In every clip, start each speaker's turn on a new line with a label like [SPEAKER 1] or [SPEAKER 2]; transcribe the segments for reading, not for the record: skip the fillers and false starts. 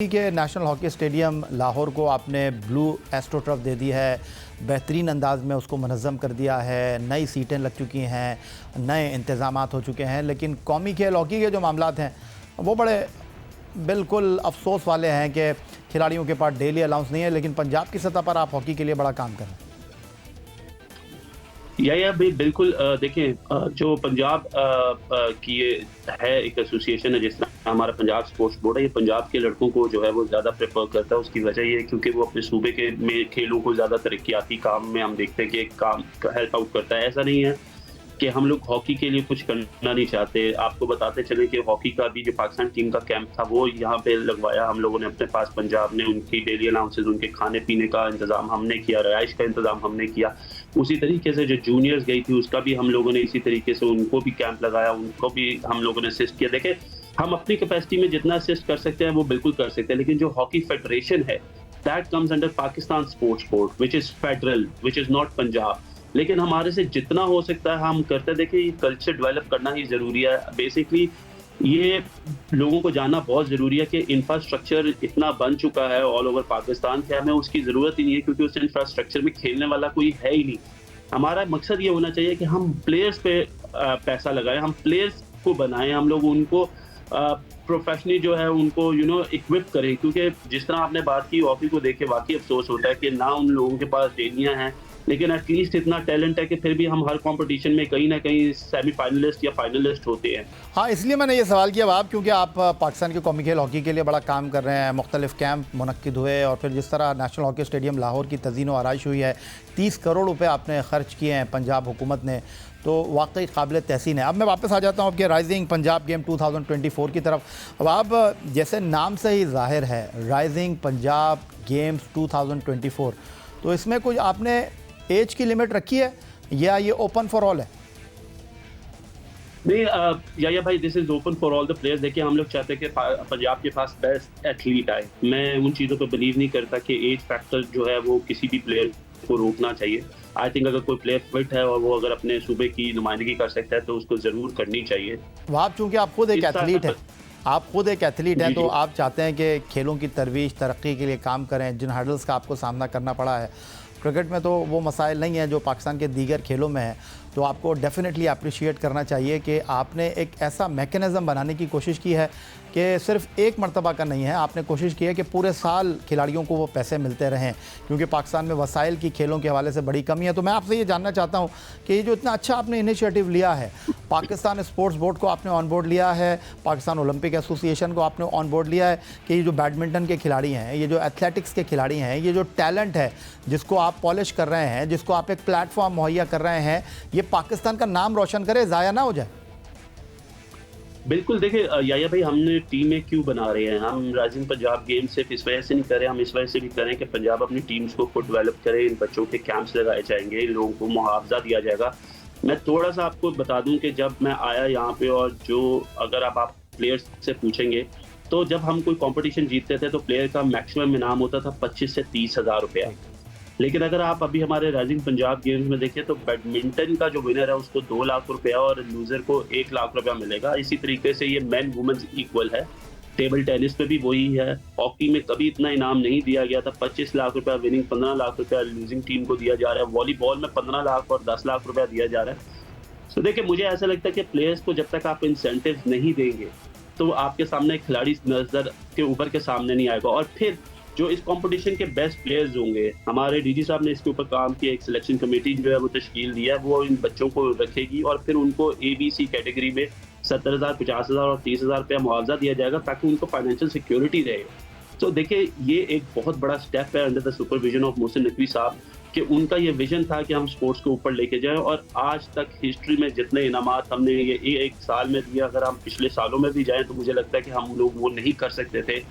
[SPEAKER 1] के national hockey stadium Lahore को आपने ब्लू एस्ट्रोटर्फ दे दी है, बेहतरीन अंदाज में उसको मनज़्ज़म कर दिया है, नई सीटें लग चुकी हैं, नए इंतज़ामात हो चुके हैं। लेकिन कौमी खेल हॉकी के जो मामलात हैं वो बड़े बिल्कुल अफसोस वाले हैं कि खिलाड़ियों के पास डेली अलाउंस नहीं है, लेकिन पंजाब की सतह पर आप हॉकी के लिए बड़ा काम कर रहे हैं।
[SPEAKER 2] या भाई बिल्कुल देखें जो पंजाब की ये है एक एसोसिएशन है, जिस तरह हमारा पंजाब स्पोर्ट्स बोर्ड है, ये पंजाब के लड़कों को जो है वो ज़्यादा प्रेफर करता है। उसकी वजह ये है क्योंकि वो अपने सूबे के में खेलों को ज़्यादा तरक्याती काम में हम देखते हैं कि एक काम हेल्प आउट करता है। ऐसा नहीं है कि हम लोग हॉकी के लिए कुछ करना नहीं चाहते। आपको बताते चले कि हॉकी का भी जो पाकिस्तान टीम का कैंप था वो यहाँ पे लगवाया हम लोगों ने अपने पास। पंजाब ने उनकी डेली अलाउंसेज, उनके खाने पीने का इंतजाम हमने किया, रिहाइश का इंतजाम हमने किया। उसी तरीके से जो जूनियर्स गई थी उसका भी हम लोगों ने इसी तरीके से उनको भी कैंप लगाया, उनको भी हम लोगों ने असिस्ट किया। देखें, हम अपनी कैपेसिटी में जितना असिस्ट कर सकते हैं वो बिल्कुल कर सकते हैं, लेकिन जो हॉकी फेडरेशन है that comes under Pakistan sports board which is federal, which is not Punjab. लेकिन हमारे से जितना हो सकता है हम करते। देखिए, ये कल्चर डेवलप करना ही ज़रूरी है। बेसिकली ये लोगों को जानना बहुत ज़रूरी है कि इंफ्रास्ट्रक्चर इतना बन चुका है ऑल ओवर पाकिस्तान कि हमें उसकी ज़रूरत ही नहीं है, क्योंकि उस इंफ्रास्ट्रक्चर में खेलने वाला कोई है ही नहीं। हमारा मकसद ये होना चाहिए कि हम प्लेयर्स पे पैसा लगाएं, हम प्लेयर्स को बनाएं, हम लोग उनको प्रोफेशनली जो है उनको इक्विप करें। क्योंकि जिस तरह आपने बात की हॉकी को देख के वाकई अफसोस होता है कि ना उन लोगों के पास डेलियां हैं, लेकिन एटलीस्ट इतना टैलेंट है कि फिर भी हम हर कंपटीशन में कहीं ना कहीं सेमीफाइनलिस्ट या फाइनलिस्ट होते हैं।
[SPEAKER 1] हाँ, इसलिए मैंने ये सवाल किया आप, क्योंकि आप पाकिस्तान के कौमी खेल हॉकी के लिए बड़ा काम कर रहे हैं। मुख्तलिफ कैंप मुनक्किद हुए और फिर जिस तरह नेशनल हॉकी स्टेडियम लाहौर की तज़ीन व आराइश हुई है, 30 करोड़ रुपए आपने खर्च किए हैं पंजाब हुकूमत ने, तो वाकई काबिल तहसीन है। अब मैं वापस आ जाता हूँ आपके राइजिंग पंजाब गेम 2024 की तरफ। अब आप जैसे नाम से ही जाहिर है राइजिंग पंजाब गेम्स 2024, तो इसमें कुछ आपने एज की लिमिट रखी है या ये ओपन फॉर ऑल है?
[SPEAKER 2] नहीं या भाई, this is open for all the players. देखिए, हम लोग चाहते हैं कि पंजाब के पास बेस्ट एथलीट आए। मैं उन चीज़ों पर बिलीव नहीं करता कि एज फैक्टर जो है वो किसी भी प्लेयर को रोकना चाहिए। आई थिंक अगर कोई प्लेयर फिट है और वो अगर अपने सूबे की नुमाइंदगी कर सकता है तो उसको ज़रूर करनी चाहिए।
[SPEAKER 1] वहाँ चूँकि आप खुद एक एथलीट हैं, आप खुद एक एथलीट हैं, तो आप चाहते हैं कि खेलों की तरवीज तरक्की के लिए काम करें। जिन हर्डल्स का आपको सामना करना पड़ा है क्रिकेट में, तो वो मसाइल नहीं है जो पाकिस्तान के दीगर खेलों में है, तो आपको डेफिनेटली अप्रिशिएट करना चाहिए कि आपने एक ऐसा मैकेनिज़्म बनाने की कोशिश की है कि सिर्फ एक मरतबा का नहीं है। आपने कोशिश की है कि पूरे साल खिलाड़ियों को वो पैसे मिलते रहें, क्योंकि पाकिस्तान में वसाइल की खेलों के हवाले से बड़ी कमी है। तो मैं आपसे ये जानना चाहता हूँ कि ये जो इतना अच्छा आपने इनिशिएटिव लिया है, पाकिस्तान स्पोर्ट्स बोर्ड को आपने ऑन बोर्ड लिया है, पाकिस्तान ओलंपिक एसोसिएशन को आपने ऑन बोर्ड लिया है, कि ये जो बैडमिंटन के खिलाड़ी हैं, ये जो एथलेटिक्स के खिलाड़ी हैं, ये जो टैलेंट है जिसको आप पॉलिश कर रहे हैं, जिसको आप एक प्लेटफॉर्म मुहैया कर रहे हैं, ये पाकिस्तान का नाम रोशन करे, ज़ाया ना हो जाए।
[SPEAKER 2] बिल्कुल। देखिए याया भाई, हमने टीमें क्यों बना रहे हैं? हम राइजिंग पंजाब गेम सिर्फ इस वजह से नहीं कर रहे, हम इस वजह से भी करें कि पंजाब अपनी टीम्स को खुद डेवलप करे। इन बच्चों के कैंप्स लगाए जाएंगे, इन लोगों को मुआवजा दिया जाएगा। मैं थोड़ा सा आपको बता दूं कि जब मैं आया यहाँ पे, और जो अगर आप प्लेयर्स से पूछेंगे तो जब हम कोई कंपटीशन जीतते थे तो प्लेयर का मैक्सिमम इनाम होता था 25 से 30 हज़ार रुपया। लेकिन अगर आप अभी हमारे राइजिंग पंजाब गेम्स में देखिए तो बैडमिंटन का जो विनर है उसको 2 लाख रुपया और लूजर को 1 लाख रुपया मिलेगा। इसी तरीके से ये मेन वुमेन्स इक्वल है। टेबल टेनिस पे भी वही है। हॉकी में कभी इतना इनाम नहीं दिया गया था। 25 लाख रुपया विनिंग, 15 लाख रुपया लूजिंग टीम को दिया जा रहा है। वॉलीबॉल में 15 लाख और 10 लाख रुपया दिया जा रहा है। तो देखिए, मुझे ऐसा लगता है कि प्लेयर्स को जब तक आप इंसेंटिव नहीं देंगे तो आपके सामने खिलाड़ी नजर के ऊपर के सामने नहीं आएगा। और फिर जो इस कंपटीशन के बेस्ट प्लेयर्स होंगे, हमारे डीजी साहब ने इसके ऊपर काम किया, एक सिलेक्शन कमेटी जो है वो तश्कील दिया है, वो इन बच्चों को रखेगी और फिर उनको ABC कैटेगरी में 70,000, 50,000 और 30,000 रुपया मुआवजा दिया जाएगा ताकि उनको फाइनेंशियल सिक्योरिटी रहे। तो देखिए, ये एक बहुत बड़ा स्टेप है under the supervision of Mohsin Naqvi साहब, कि उनका ये विजन था कि हम स्पोर्ट्स को ऊपर लेके जाएं। और आज तक हिस्ट्री में जितने इनामात हमने ये एक साल में दिया, अगर हम पिछले सालों में भी जाएं तो मुझे लगता है कि हम लोग वो नहीं कर सकते थे।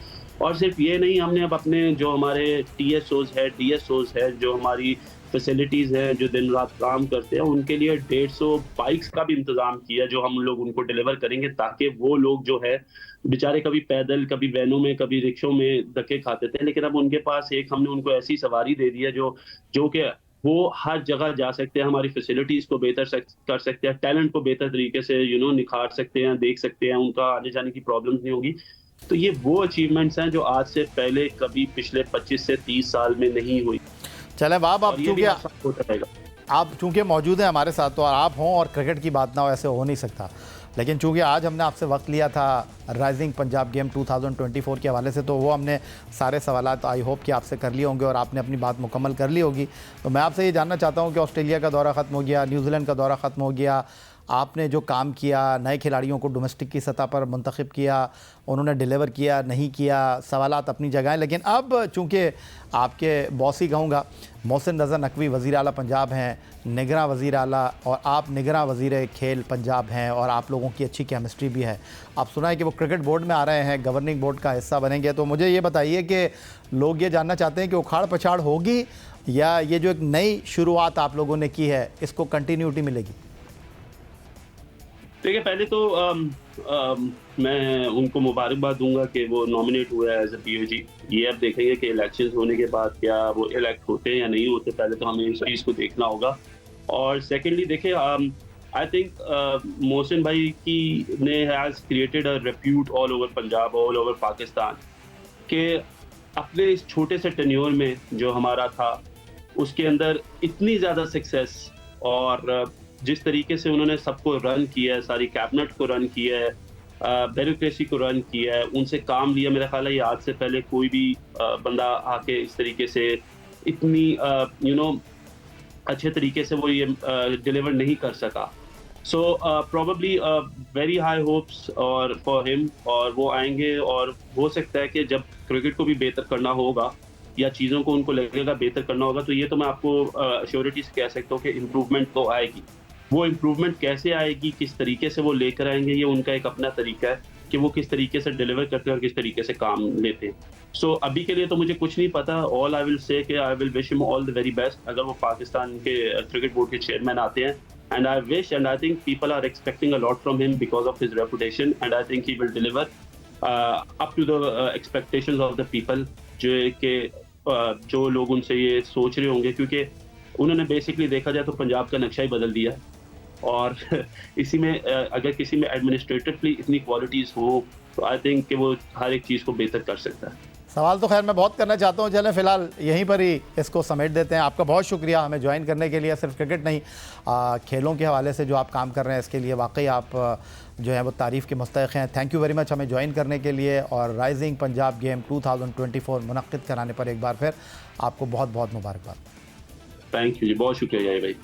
[SPEAKER 2] और सिर्फ ये नहीं, हमने अब अपने जो हमारे TSOs है, DSOs है, जो हमारी फैसिलिटीज़ हैं, जो दिन रात काम करते हैं, उनके लिए 150 बाइक्स का भी इंतज़ाम किया जो हम लोग उनको डिलीवर करेंगे, ताकि वो लोग जो है बेचारे कभी पैदल, कभी वैनों में, कभी रिक्शों में धक्के खाते थे, लेकिन अब उनके पास एक हमने उनको ऐसी सवारी दे दी है जो कि वो हर जगह जा सकते हैं, हमारी फैसिलिटीज़ को बेहतर कर सकते हैं, टैलेंट को बेहतर तरीके से निखार सकते हैं, देख सकते हैं, उनका आने जाने की प्रॉब्लम्स नहीं होगी। तो ये वो अचीवमेंट्स हैं जो आज से पहले कभी पिछले 25 से 30 साल में नहीं हुई।
[SPEAKER 1] चलें बाब,
[SPEAKER 2] और ये भी होता रहेगा।
[SPEAKER 1] आप चूँकि मौजूद हैं हमारे साथ, तो आप हों और क्रिकेट की बात ना हो, ऐसे हो नहीं सकता। लेकिन चूँकि आज हमने आपसे वक्त लिया था राइजिंग पंजाब गेम 2024 के हवाले से, तो वो हमने सारे सवालात आई होप कि आपसे कर लिए होंगे और आपने अपनी बात मुकम्मल कर ली होगी। तो मैं आपसे ये जानना चाहता हूँ कि ऑस्ट्रेलिया का दौरा ख़त्म हो गया, न्यूजीलैंड का दौरा ख़त्म हो गया, आपने जो काम किया, नए खिलाड़ियों को डोमेस्टिक की सतह पर मुंतखब किया, उन्होंने डिलीवर किया नहीं किया, सवालात अपनी जगह हैं। लेकिन अब चूँकि आपके बॉस ही कहूँगा, मोहसिन रज़ा नकवी वज़ीर आला पंजाब हैं, निगरां वज़ीर आला, और आप निगरां वज़ीर खेल पंजाब हैं, और आप लोगों की अच्छी केमिस्ट्री भी है। आप सुना है कि वो क्रिकेट बोर्ड में आ रहे हैं, गवर्निंग बोर्ड का हिस्सा बनेंगे। तो मुझे ये बताइए कि लोग ये जानना चाहते हैं कि उखाड़ पछाड़ होगी या ये जो एक नई शुरुआत आप लोगों ने की है, इसको कंटिन्यूटी मिलेगी?
[SPEAKER 2] देखिए, पहले तो मैं उनको मुबारकबाद दूंगा कि वो नॉमिनेट हुए एज अ पीओजी। ये अब देखेंगे कि इलेक्शंस होने के बाद क्या वो इलेक्ट होते हैं या नहीं होते। पहले तो हमें इस चीज़ को देखना होगा। और सेकेंडली देखिए, आई थिंक मोहसिन भाई की ने has created a repute all over Punjab, all over Pakistan, कि अपने इस छोटे से टेन्योर में जो हमारा था, उसके अंदर इतनी ज़्यादा सक्सेस, और जिस तरीके से उन्होंने सबको रन किया है, सारी कैबिनेट को रन किया है, ब्यूरोक्रेसी को रन किया है, उनसे काम लिया। मेरा ख्याल है ये आज से पहले कोई भी बंदा आके इस तरीके से इतनी अच्छे तरीके से वो ये डिलीवर नहीं कर सका। So probably very high hopes और फॉर हिम, और वो आएंगे, और हो सकता है कि जब क्रिकेट को भी बेहतर करना होगा या चीज़ों को उनको लगेगा बेहतर करना होगा, तो ये तो मैं आपको श्योरिटी से कह सकता हूँ कि इम्प्रूवमेंट तो आएगी। वो इम्प्रूवमेंट कैसे आएगी, किस तरीके से वो लेकर आएंगे, ये उनका एक अपना तरीका है कि वो किस तरीके से डिलीवर करते हैं और किस तरीके से काम लेते हैं। सो अभी के लिए तो मुझे कुछ नहीं पता। ऑल आई विल से कि I will wish him all the very best अगर वो पाकिस्तान के क्रिकेट बोर्ड के चेयरमैन आते हैं। And I wish and I think people are expecting a lot from him because of his reputation, and I think he will deliver up to the expectations of the people, जो लोग उनसे ये सोच रहे होंगे, क्योंकि उन्होंने बेसिकली देखा जाए तो पंजाब का नक्शा ही बदल दिया है। और इसी में अगर किसी में एडमिनिस्ट्रेटिवली इतनी क्वालिटीज़ हो, तो आई थिंक कि वो हर एक चीज़ को बेहतर कर सकता है।
[SPEAKER 1] सवाल तो खैर मैं बहुत करना चाहता हूँ, चलें फ़िलहाल यहीं पर ही इसको समेट देते हैं। आपका बहुत शुक्रिया हमें ज्वाइन करने के लिए। सिर्फ क्रिकेट नहीं, खेलों के हवाले से जो आप काम कर रहे हैं, इसके लिए वाकई आप जो है वो तारीफ़ के मुस्तहिक़ हैं। थैंक यू वेरी मच हमें ज्वाइन करने के लिए, और राइजिंग पंजाब गेम 2024 मुनक़्क़िद कराने पर एक बार फिर आपको बहुत बहुत मुबारकबाद।
[SPEAKER 2] थैंक यू जी, बहुत शुक्रिया भाई।